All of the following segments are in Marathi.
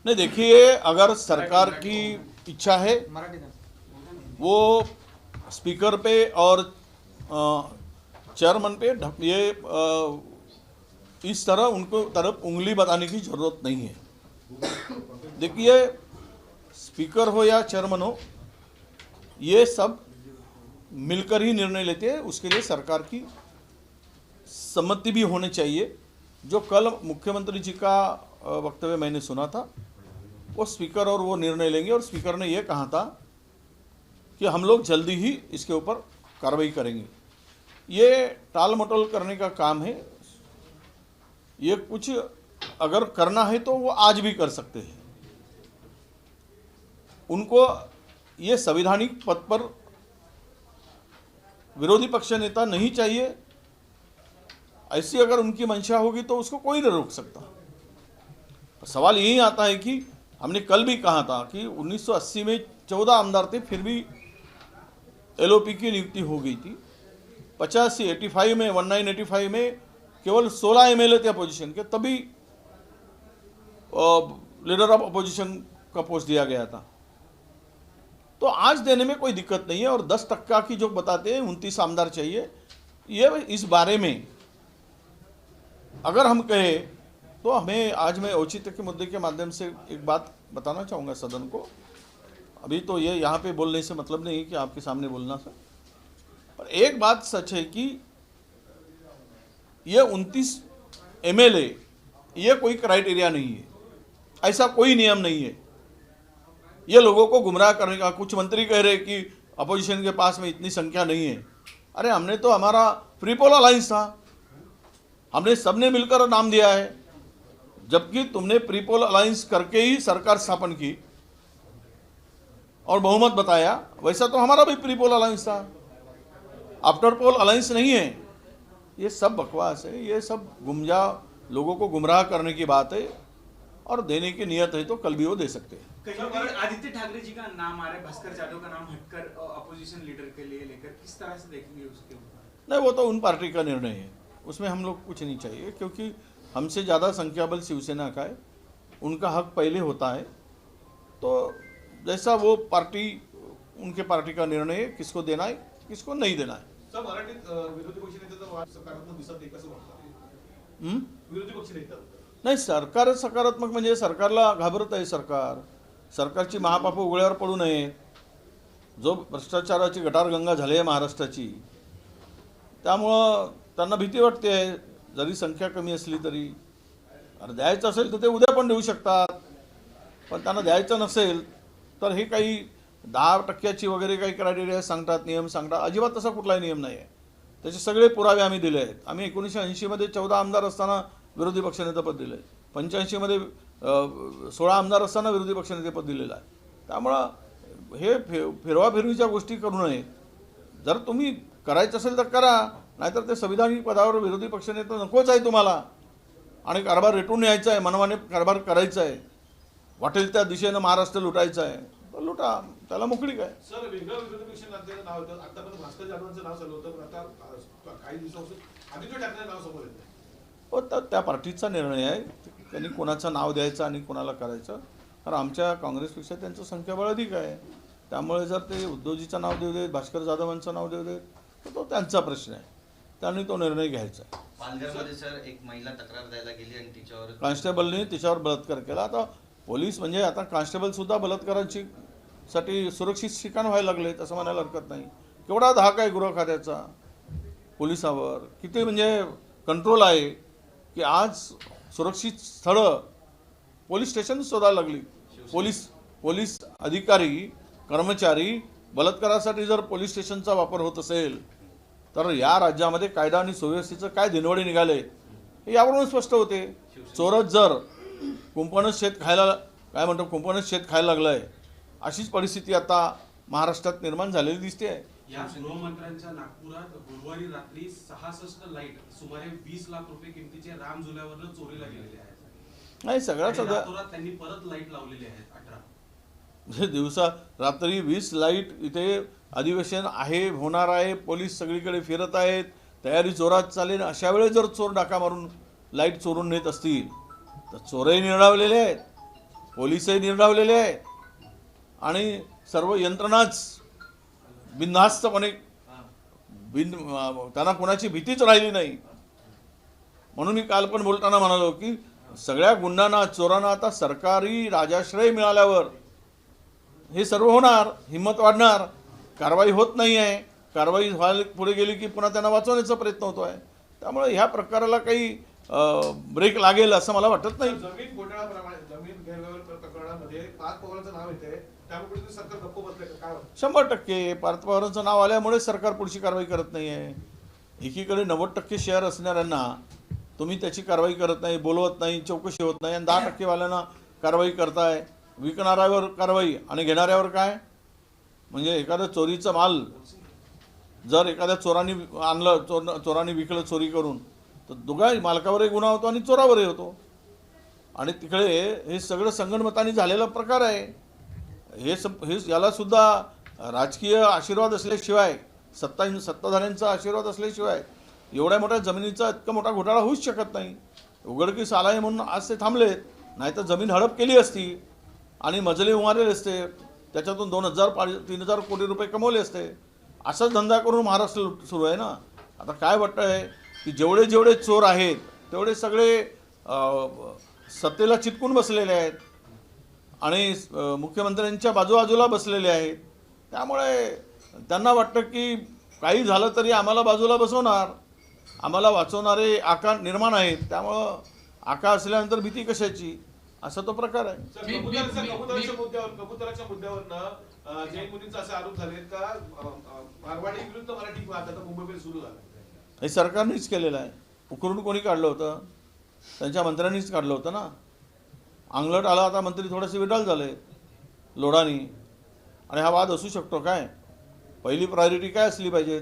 नहीं, देखिए, अगर सरकार की इच्छा है वो स्पीकर पे और चेयरमैन पे ये इस तरह उनको तरफ उंगली बताने की जरूरत नहीं है। देखिए, स्पीकर हो या चेयरमैन हो, ये सब मिलकर ही निर्णय लेते हैं। उसके लिए सरकार की सम्मति भी होनी चाहिए। जो कल मुख्यमंत्री जी का वक्तव्य मैंने सुना था, वो स्पीकर और वो निर्णय लेंगे, और स्पीकर ने ये कहा था कि हम लोग जल्दी ही इसके ऊपर कार्रवाई करेंगे। ये टाल मटोल करने का काम है। ये कुछ अगर करना है तो वो आज भी कर सकते हैं। उनको ये संवैधानिक पद पर विरोधी पक्ष नेता नहीं चाहिए। ऐसी अगर उनकी मंशा होगी तो उसको कोई नहीं रोक सकता। सवाल यही आता है कि हमने कल भी कहा था कि 1980 में 14 आमदार थे, फिर भी एलओपी की नियुक्ति हो गई थी। 85 में 1985 में केवल 16 एमएलए थे अपोजिशन के, तभी लीडर ऑफ अपोजिशन का पोस्ट दिया गया था। तो आज देने में कोई दिक्कत नहीं है। और 10% की जो बताते हैं 29 आमदार चाहिए, ये इस बारे में अगर हम कहें तो हमें आज मैं औचित्य के मुद्दे के माध्यम से एक बात बताना चाहूँगा सदन को। अभी तो ये यहाँ पे बोलने से मतलब नहीं कि आपके सामने बोलना सर, पर एक बात सच है कि ये 29 एमएलए ये कोई क्राइटेरिया नहीं है, ऐसा कोई नियम नहीं है। ये लोगों को गुमराह करने का। कुछ मंत्री कह रहे कि अपोजिशन के पास में इतनी संख्या नहीं है। अरे हमने तो हमारा फ्री पोल अलायंस था, हमने सबने मिलकर नाम दिया है। जबकि तुमने प्री पोल अलायंस करके ही सरकार स्थापन की और बहुमत बताया, वैसा तो हमारा भी प्री पोल अलायंस था, आफ्टर पोल अलायंस नहीं है। ये सब बकवास है, ये सब गुमजा लोगों को गुमराह करने की बात है। और देने की नियत है तो कल भी वो दे सकते हैं। आदित्य ठाकरे जी का नाम आ रहा है, भास्कर जादव का नाम हटकर अपोजिशन लीडर के लिए लेकर, किस तरह से देखेंगे उसके ऊपर? नहीं, वो तो उन पार्टी का निर्णय है, उसमें हम लोग कुछ नहीं चाहिए, क्योंकि हमसे ज़्यादा संख्याबल शिवसेना का है। उनका हक पहले होता है। तो जैसा वो पार्टी, उनके पार्टी का निर्णय है किसको देना है किसको नहीं देना है। सर, मराठीत विरोधी पक्ष नेत्याचा सकारात्मक दिसत नाही कसं म्हणतात? विरोधी पक्ष नेता नाही, सरकार सकारात्मक म्हणजे सरकारला घाबरत आहे। सरकारची महापाप उघड्यावर पडू नये। जो भ्रष्टाचाराची गटारगंगा झाली आहे महाराष्ट्राची, त्यामुळं त्यांना भीती वाटते आहे। जरी संख्या कमी असली तरी अरे द्यायचं असेल तर ते उद्या पण देऊ शकतात, पण त्यांना द्यायचं नसेल तर हे काही 10% वगैरे काही क्रायटेरिया सांगतात, नियम सांगतात। अजिबात तसा कुठलाही नियम नाही आहे। त्याचे सगळे पुरावे आम्ही दिले आहेत। आम्ही 1980 मध्ये 14 आमदार असताना विरोधी पक्षनेतेपद दिले, 85 मध्ये 16 आमदार असताना विरोधी पक्षनेतेपद दिलेलं आहे। त्यामुळं हे फिरवाफिरवीच्या गोष्टी करू नये। जर तुम्ही करायचं असेल तर करा, नाहीतर ते संविधानिक पदावर विरोधी पक्षनेता नकोच आहे तुम्हाला, आणि कारभार रेटून यायचा आहे, मनमाने कारभार करायचा आहे, वाटेल त्या दिशेनं महाराष्ट्र लुटायचा आहे, तर लुटा, त्याला मोकळीक आहे। सर, वेगळं विरोधी पक्ष नेत्याचं नाव होतं, आतापर्यंत भास्कर जाधवांचं नाव चालू होतं, पण आता काही दिवसापासून आदित्य ठाकरे नाव समोर येतं। हो, तर त्या पार्टीचा निर्णय आहे, त्यांनी कोणाचं नाव द्यायचं आणि कोणाला करायचं। तर आमच्या काँग्रेसपेक्षा त्यांचं संख्याबळ अधिक आहे, त्यामुळे जर ते उद्धवजीचं नाव देऊ देत, भास्कर जाधवांचं नाव देऊ देत, तर तो त्यांचा प्रश्न आहे, त्यांनी तो निर्णय घ्यायचा आहे। पालघरमध्ये सर एक महिला तक्रार द्यायला गेली आणि तिच्यावर कॉन्स्टेबलने तिच्यावर बलात्कार केला। आता पोलीस म्हणजे आता कॉन्स्टेबल सुद्धा बलात्काराची साठी सुरक्षित ठिकाण व्हायला लागले, असं म्हणायला हरकत नाही। केवढा धाक आहे गृह खात्याचा पोलिसावर, किती म्हणजे कंट्रोल आहे की आज सुरक्षित स्थळं पोलीस स्टेशन शोधायला लागली। पोलीस अधिकारी कर्मचारी बलात्कारासाठी जर पोलीस स्टेशनचा वापर होत असेल तर या राज्यामध्ये कायदा आणि सुव्यवस्थेचं काय दिनवडे निघाले हे यावरून स्पष्ट होते। चोरच जर कुंपणच शेत खायला, काय म्हणतो, कुंपणच शेत खायला लागलंय, अशीच परिस्थिती आता महाराष्ट्रात निर्माण झालेली दिसते। या गृहमंत्र्यांच्या नागपुरात गुरुवारी रात्री 66 लाईट सुमारे 20 लाख रुपये किमतीचे राम झुल्यावरनं चोरीला गेलेले आहेत। नाही, सगळ्याच त्यांनी परत लाईट लावलेली आहेत 18 म्हणजे दिवसा रात्री 20 लाईट इथे अधिवेशन आहे, होणार आहे, पोलीस सगळीकडे फिरत आहेत, तयारी जोरात चालेल। अशा वेळेस जर चोर डाका मारून लाईट चोरून नेत असतील तर चोरही निरावलेले आहेत। पोलीसही निर्डावलेले आहेत आणि सर्व यंत्रणाच बिनधास्तपणे त्यांना कोणाची भीतीच राहिली नाही. म्हणून मी काल पण बोलताना म्हणालो की सगळ्या गुंडांना चोरांना आता सरकारी राजाश्रय मिळाल्यावर हे सर्व होणार, हिंमत वाढणार. कारवाई होत नाही आहे, कारवाई व्हायला पुढे गेली की पुन्हा त्यांना वाचवण्याचा प्रयत्न होतो आहे. त्यामुळे ह्या प्रकाराला काही ब्रेक लागेल असं मला वाटत नाही. जमीन घोटाळ्याप्रमाणे जमीन गैरव्यवहार प्रकरणामध्ये पार्थ पवारांचं नाव येते, त्यामुळे कुठेतरी सरकार गप्प बसले का काय वाटतं? 100% पार्थ पवारांचं नाव आल्यामुळे सरकार पुढची कारवाई करत नाही आहे. एकीकडे 90% शेअर असणाऱ्यांना तुम्ही त्याची कारवाई करत नाही, बोलवत नाही, चौकशी होत नाही आणि 10% वाल्यांना कारवाई करताय. विकणाऱ्यावर कारवाई आणि घेणाऱ्यावर काय? म्हणजे एखादा चोरीचा माल जर एखाद्या चोरांनी आणलं, चोरांनी विकलं चोरी करून, तर दोघा मालकावरही गुन्हा होतो आणि चोरावरही होतो. आणि तिकडे हे सगळं संगनमताने झालेला प्रकार आहे. हे यालासुद्धा राजकीय आशीर्वाद असल्याशिवाय, सत्ताधाऱ्यांचा आशीर्वाद असल्याशिवाय एवढ्या मोठ्या जमिनीचा इतका मोठा घोटाळा होऊच शकत नाही. उघडकीस आला आहे म्हणून आज ते थांबलेत, नाही तर जमीन हडप केली असती आणि मजले उमारले असते, त्याच्यातून 2,000-3,000 कोटी रुपये कमवले असते. असाच धंदा करून महाराष्ट्र सुरू आहे ना. आता काय वाटतं आहे की जेवढे जेवढे चोर आहेत तेवढे सगळे सत्तेला चिटकून बसलेले आहेत आणि मुख्यमंत्र्यांच्या बाजूबाजूला बसलेले आहेत. त्यामुळे त्यांना वाटतं की काही झालं तरी आम्हाला बाजूला बसवणार, आम्हाला वाचवणारे आका निर्माण आहेत. त्यामुळं आका असल्यानंतर भीती कशाची, असा तो प्रकार आहे. कबुतराच्या मुद्द्यावरनं जैन मुनींचा असे आरोप झाले का मारवाडी विरुद्ध मराठी वाद आता मुंबईमध्ये सुरू झाला? हे सरकारनेच केलेलं आहे. उकरून कोणी काढलं होतं? त्यांच्या मंत्र्यांनीच काढलं होतं ना. अंगलट आला, आता मंत्री थोडेसे विडाल झाले लोढानी. आणि हा वाद असू शकतो काय? पहिली प्रायोरिटी काय असली पाहिजे?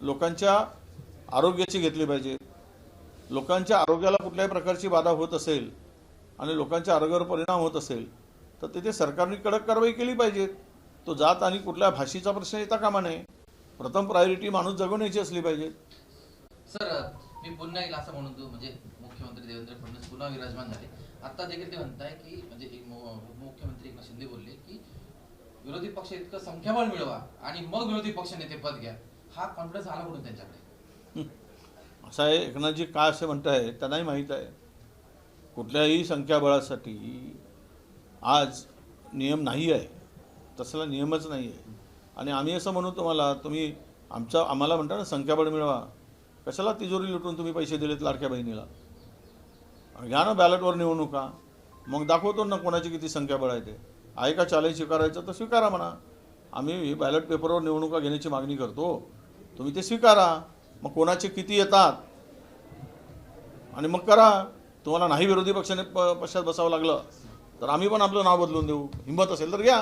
लोकांच्या आरोग्याची घेतली पाहिजे. लोकांच्या आरोग्याला कुठल्याही प्रकारची बाधा होत असेल आणि लोकांच्या आरोग्यावर परिणाम होत असेल तर तिथे सरकारने कडक कारवाई केली पाहिजे. तो जात आणि कुठल्या भाषेचा प्रश्न येता कामा नये. प्रथम प्रायोरिटी माणूस जगवण्याची असली पाहिजे. सर, मी पुन्हा एकदा असं म्हणतो, म्हणजे मुख्यमंत्री देवेंद्र फडणवीस पुन्हा विराजमान झाले. आता देखील ते म्हणताय की म्हणजे मुख्यमंत्री एकनाथ शिंदे बोलले की विरोधी पक्ष इतकं संख्याबळ मिळवा आणि मग विरोधी पक्ष नेते पद घ्या. हा कॉन्फिडन्स आला कुठून त्यांच्याकडे? असं आहे, एकनाथजी काय असे म्हणताय त्यांनाही माहीत आहे. कुठल्याही संख्याबळासाठी आज नियम नाही आहे, तसला नियमच नाही आहे. आणि आम्ही असं म्हणू तुम्हाला, तुम्ही आम्हाला म्हणता ना संख्याबळ मिळवा, कशाला तिजोरी लुटून तुम्ही पैसे दिलेत लाडक्या बहिणीला? घ्या ना बॅलेटवर निवडणुका, मग दाखवतो ना कोणाची किती संख्याबळ आहे. ते आहे का चालही स्वीकारायचं तर स्वीकारा म्हणा. आम्ही बॅलेट पेपरवर निवडणुका घेण्याची मागणी करतो, तुम्ही ते स्वीकारा. मग कोणाचे किती येतात आणि मग करा. तुम्हाला नाही विरोधी पक्षाने पक्षात बसावं लागलं तर आम्ही पण आपलं नाव बदलून देऊ, हिंमत असेल तर घ्या.